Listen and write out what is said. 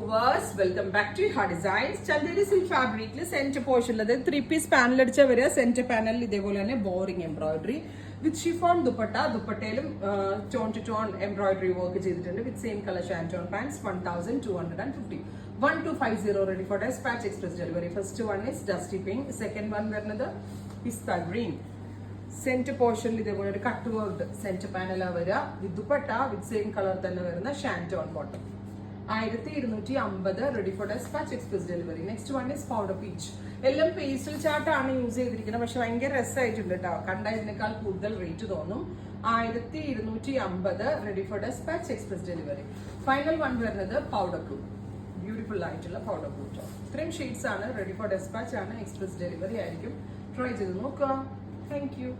Viewers, welcome back to ഹാ designs. Chanderi silk ഫാബ്രിക്കിൽ centre പോർഷനിൽ 3-piece പാനൽ അടിച്ച വരിക. സെന്റർ പാനലിൽ ഇതേപോലെ തന്നെ boring embroidery with chiffon dupatta. ദുപ്പട്ടയിലും tone to tone embroidery work ചെയ്തിട്ടുണ്ട് with same colour shantoon pants. 1250. 1250 ready for dispatch express delivery. First one is dusty pink. Second one വരുന്നത് പിസ്ത ഗ്രീൻ. സെന്റർ പോർഷനിൽ ഇതേപോലെ ഒരു കട്ട് വർക്ക് സെന്റർ പാനൽ വരിക with dupatta with same colour തന്നെ വരുന്ന shantoon bottom. 1250 ready for dispatch express delivery. Next one is powder peach. എല്ലാം pastel ചാർട്ടാണ് use ചെയ്തിരിക്കുന്നത്, പക്ഷെ ഭയങ്കര രസമായിട്ടുണ്ട് കേട്ടോ. കണ്ടതിനേക്കാൾ കൂടുതൽ റേറ്റ് തോന്നും. 1250 ready for dispatch express delivery. Final one വരുന്നത് പൗഡർ ബ്ലൂ. ബ്യൂട്ടിഫുൾ ആയിട്ടുള്ള പൗഡർ ബ്ലൂ ടോപ്പ്. ഇത്രയും ഷെയ്ഡ്സ് ആണ്. റെഡി ഫോർ ഡെസ്പാച്ച് ആണ്, എക്സ്പ്രസ് ഡെലിവറി ആയിരിക്കും. ട്രൈ ചെയ്ത് നോക്കുക. Thank U.